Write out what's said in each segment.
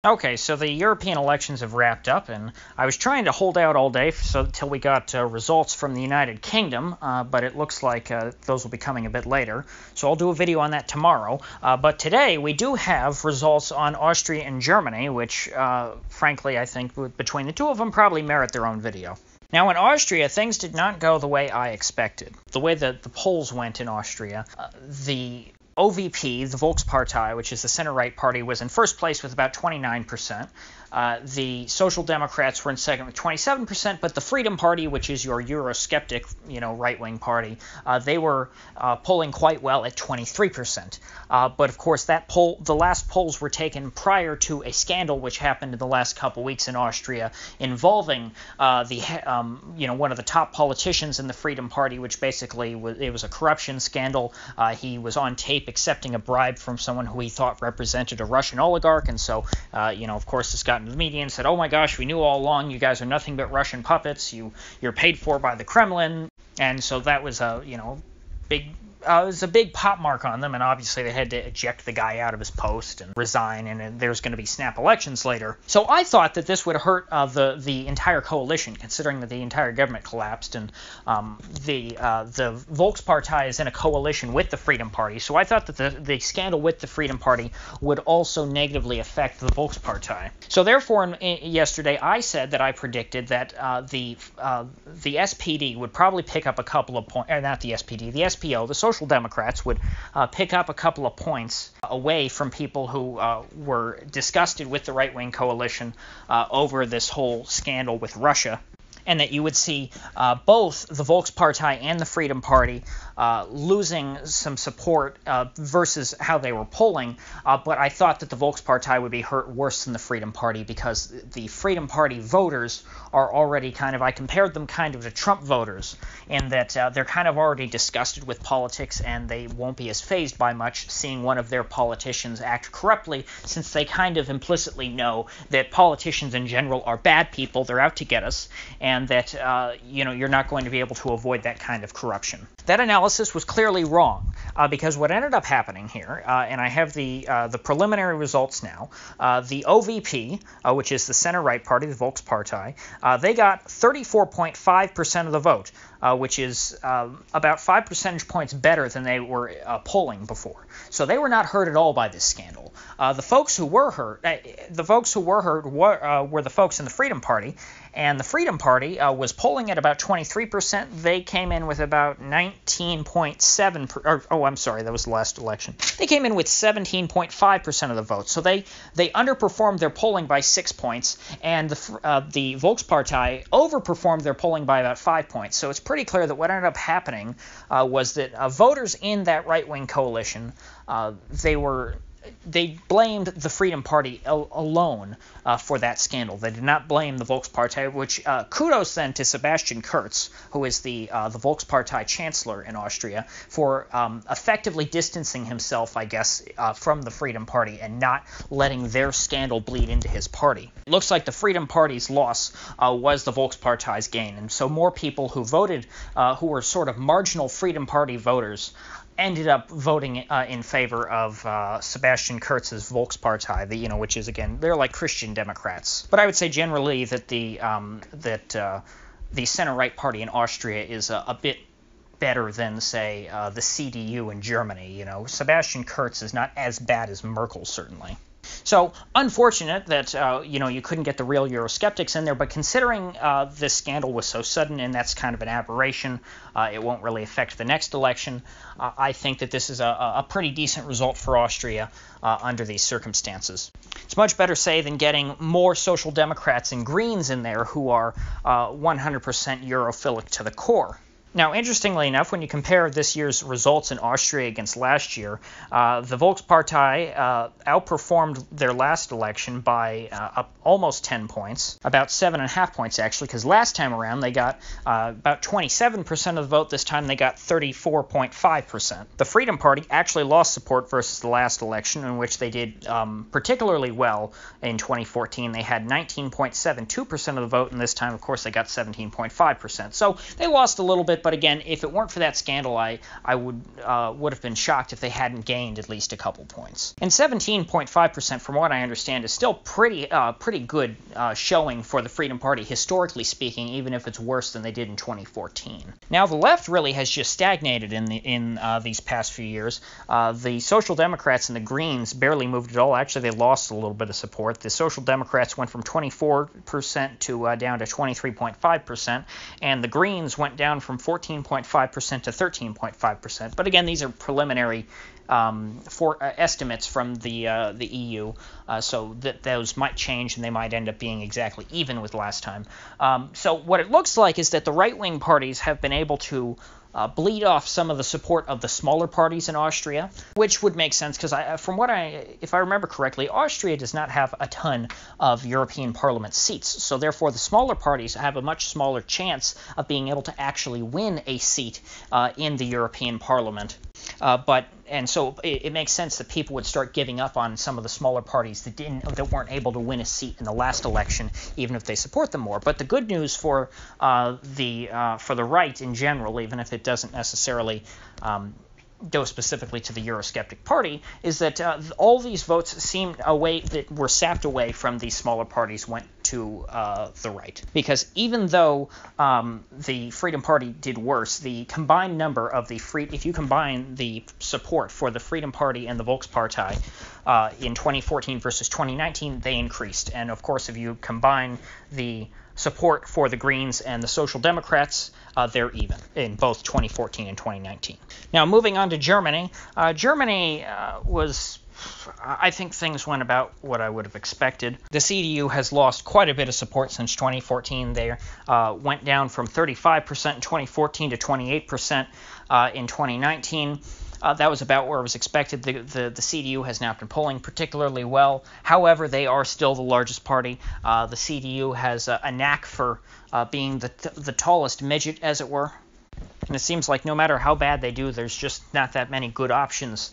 Okay, so the European elections have wrapped up, and I was trying to hold out all day until we got results from the United Kingdom, but it looks like those will be coming a bit later. So I'll do a video on that tomorrow. But today we do have results on Austria and Germany, which, frankly, I think between the two of them probably merit their own video. Now, in Austria, things did not go the way I expected. The way that the polls went in Austria, the OVP, the Volkspartei, which is the center-right party, was in first place with about 29%. The Social Democrats were in second with 27%, but the Freedom Party, which is your Eurosceptic, right-wing party, they were polling quite well at 23%. But of course, the last polls were taken prior to a scandal which happened in the last couple weeks in Austria involving one of the top politicians in the Freedom Party, which basically it was a corruption scandal. He was on tape accepting a bribe from someone who he thought represented a Russian oligarch, and so of course this got into the media and said, "Oh my gosh, we knew all along. You guys are nothing but Russian puppets. You're paid for by the Kremlin." And so that was a big. It was a big pop mark on them, and obviously they had to eject the guy out of his post and resign, and there's going to be snap elections later. So I thought that this would hurt the entire coalition, considering that the entire government collapsed, and the Volkspartei is in a coalition with the Freedom Party. So I thought that the scandal with the Freedom Party would also negatively affect the Volkspartei. So therefore, yesterday I said that I predicted that the SPD would probably pick up a couple of points, not the SPD, the SPO, the Social Democrats would pick up a couple of points away from people who were disgusted with the right-wing coalition over this whole scandal with Russia, and that you would see both the Volkspartei and the Freedom Party losing some support versus how they were polling. But I thought that the Volkspartei would be hurt worse than the Freedom Party, because the Freedom Party voters are already I compared them kind of to Trump voters, in that they're kind of already disgusted with politics, and they won't be as fazed by much seeing one of their politicians act corruptly, since they kind of implicitly know that politicians in general are bad people, they're out to get us, and that you're not going to be able to avoid that kind of corruption. That analysis was clearly wrong, because what ended up happening here, and I have the preliminary results now, the OVP, which is the center-right party, the Volkspartei, they got 34.5% of the vote, which is about 5 percentage points better than they were polling before. So they were not hurt at all by this scandal. The folks who were hurt, were the folks in the Freedom Party, and the Freedom Party was polling at about 23%. They came in with about 19.7%. Oh, I'm sorry, that was the last election. They came in with 17.5% of the vote. So they underperformed their polling by 6 points, and the Volkspartei overperformed their polling by about 5 points. So it's pretty clear that what ended up happening was that voters in that right-wing coalition, they blamed the Freedom Party alone for that scandal. They did not blame the Volkspartei, which kudos then to Sebastian Kurz, who is the Volkspartei chancellor in Austria, for effectively distancing himself, I guess, from the Freedom Party and not letting their scandal bleed into his party. It looks like the Freedom Party's loss was the Volkspartei's gain, and so more people who voted, who were sort of marginal Freedom Party voters, ended up voting in favor of Sebastian Kurz's Volkspartei, which is, again, they're like Christian Democrats. But I would say generally that the center-right party in Austria is a bit better than, say, the CDU in Germany. Sebastian Kurz is not as bad as Merkel, certainly. So, unfortunate that, you couldn't get the real Eurosceptics in there, but considering this scandal was so sudden, and that's kind of an aberration, it won't really affect the next election, I think that this is a pretty decent result for Austria under these circumstances. It's much better, say, than getting more Social Democrats and Greens in there who are 100% Europhilic to the core. Now, interestingly enough, when you compare this year's results in Austria against last year, the Volkspartei outperformed their last election by almost 10 points, about 7.5 points actually, because last time around they got about 27% of the vote. This time they got 34.5%. The Freedom Party actually lost support versus the last election, in which they did particularly well in 2014. They had 19.72% of the vote, and this time, of course, they got 17.5%. So they lost a little bit bit, but again, if it weren't for that scandal, I would have been shocked if they hadn't gained at least a couple points. And 17.5%, from what I understand, is still pretty good showing for the Freedom Party, historically speaking, even if it's worse than they did in 2014. Now, the left really has just stagnated in these past few years. The Social Democrats and the Greens barely moved at all. Actually, they lost a little bit of support. The Social Democrats went from 24% to down to 23.5%, and the Greens went down from 14.5% to 13.5%. But again, these are preliminary estimates from the EU, so that those might change and they might end up being exactly even with last time. So what it looks like is that the right-wing parties have been able to bleed off some of the support of the smaller parties in Austria, which would make sense because if I remember correctly, Austria does not have a ton of European Parliament seats, so therefore the smaller parties have a much smaller chance of being able to actually win a seat in the European Parliament. And so it makes sense that people would start giving up on some of the smaller parties that weren't able to win a seat in the last election, even if they support them more. But the good news for the right in general, even if it doesn't necessarily go specifically to the Eurosceptic Party, is that all these votes that were sapped away from these smaller parties went to the right. Because even though the Freedom Party did worse, the combined number of if you combine the support for the Freedom Party and the Volkspartei in 2014 versus 2019, they increased. And of course, if you combine the support for the Greens and the Social Democrats, they're even in both 2014 and 2019. Now, moving on to Germany. Germany I think things went about what I would have expected. The CDU has lost quite a bit of support since 2014. They went down from 35% in 2014 to 28% in 2019. That was about where it was expected. The CDU has not been polling particularly well. However, they are still the largest party. The CDU has a knack for being the tallest midget, as it were. And it seems like no matter how bad they do, there's just not that many good options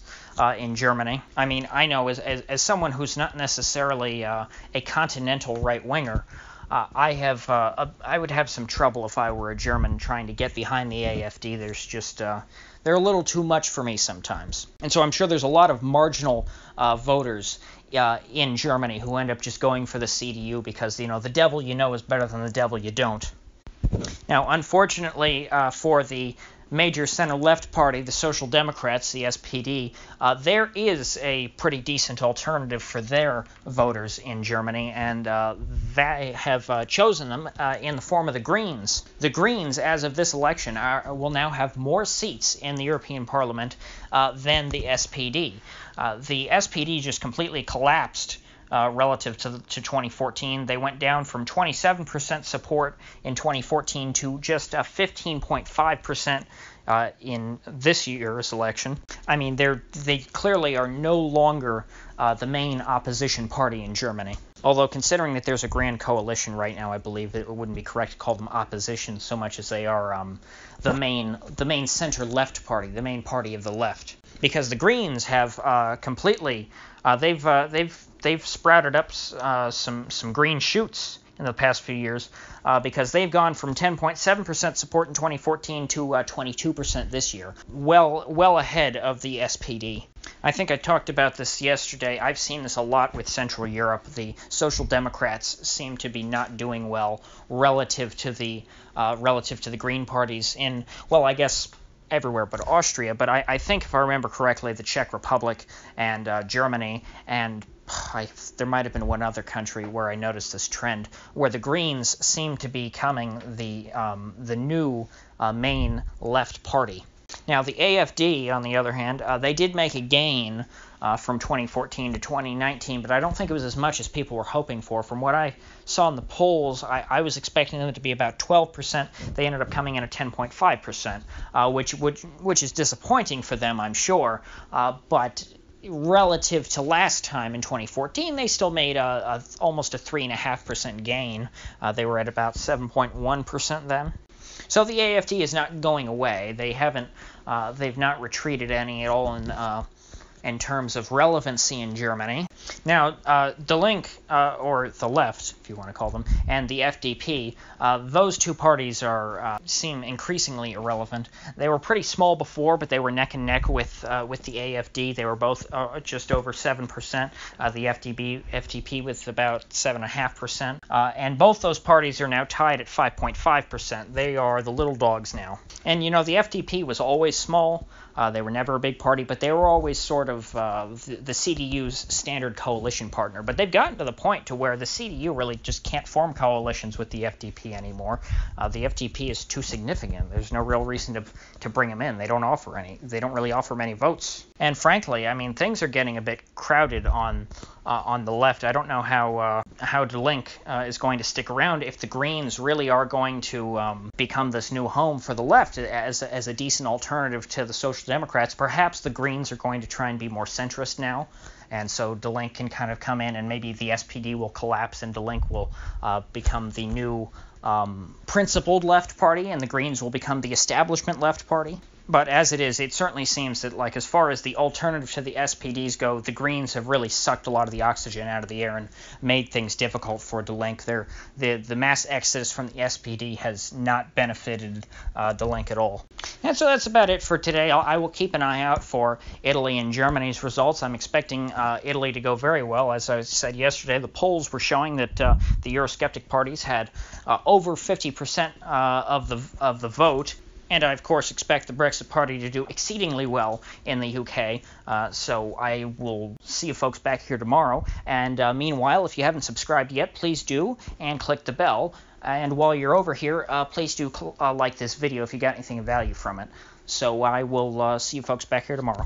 in Germany. I mean, I know as someone who's not necessarily a continental right-winger, I would have some trouble if I were a German trying to get behind the AfD. There's just they're a little too much for me sometimes. And so I'm sure there's a lot of marginal voters in Germany who end up just going for the CDU because, the devil you know is better than the devil you don't. Now, unfortunately for the major center-left party, the Social Democrats, the SPD, there is a pretty decent alternative for their voters in Germany, and they have chosen them in the form of the Greens. The Greens, as of this election, will now have more seats in the European Parliament than the SPD. The SPD just completely collapsed relative to 2014. They went down from 27% support in 2014 to just 15.5% in this year's election. I mean, they clearly are no longer the main opposition party in Germany. Although, considering that there's a grand coalition right now, I believe it wouldn't be correct to call them opposition so much as they are the main center-left party, the main party of the left. Because the Greens have completely they've sprouted up some green shoots in the past few years because they've gone from 10.7% support in 2014 to 22% this year, well ahead of the SPD. I think I talked about this yesterday. I've seen this a lot with Central Europe. The Social Democrats seem to be not doing well relative to the Green parties in, well, I guess everywhere but Austria. But I think, if I remember correctly, the Czech Republic and Germany and there might have been one other country where I noticed this trend, where the Greens seem to be becoming the new main left party. Now, the AfD, on the other hand, they did make a gain from 2014 to 2019, but I don't think it was as much as people were hoping for. From what I saw in the polls, I was expecting them to be about 12%. They ended up coming in at 10.5%, which is disappointing for them, I'm sure. But relative to last time in 2014, they still made almost a 3.5% gain. They were at about 7.1% then. So the AfD is not going away. They've not retreated any at all in terms of relevancy in Germany. Now, De Link, or the left, if you want to call them, and the FDP, those two parties seem increasingly irrelevant. They were pretty small before, but they were neck and neck with the AFD. They were both just over 7%. The FDP with about 7.5%. And both those parties are now tied at 5.5%. They are the little dogs now. And, you know, the FDP was always small. They were never a big party, but they were always sort of the CDU's standard coalition partner. But they've gotten to the point to where the CDU really just can't form coalitions with the FDP anymore. The FDP is too significant. There's no real reason to bring them in. They don't really offer many votes. And frankly, I mean, things are getting a bit crowded on the left. I don't know how De Link is going to stick around if the Greens really are going to become this new home for the left as a decent alternative to the Social Democrats. Perhaps the Greens are going to try and be more centrist now, and so De Link can kind of come in, and maybe the SPD will collapse and De Link will become the new principled left party, and the Greens will become the establishment left party. But as it is, it certainly seems that, like, as far as the alternative to the SPDs go, the Greens have really sucked a lot of the oxygen out of the air and made things difficult for De Link. The mass exodus from the SPD has not benefited De Link at all. And so that's about it for today. I will keep an eye out for Italy and Germany's results. I'm expecting Italy to go very well. As I said yesterday, the polls were showing that the Eurosceptic parties had over 50% of the vote. And I, of course, expect the Brexit Party to do exceedingly well in the UK. So I will see you folks back here tomorrow. And meanwhile, if you haven't subscribed yet, please do, and click the bell. And while you're over here, please do like this video if you got anything of value from it. So I will see you folks back here tomorrow.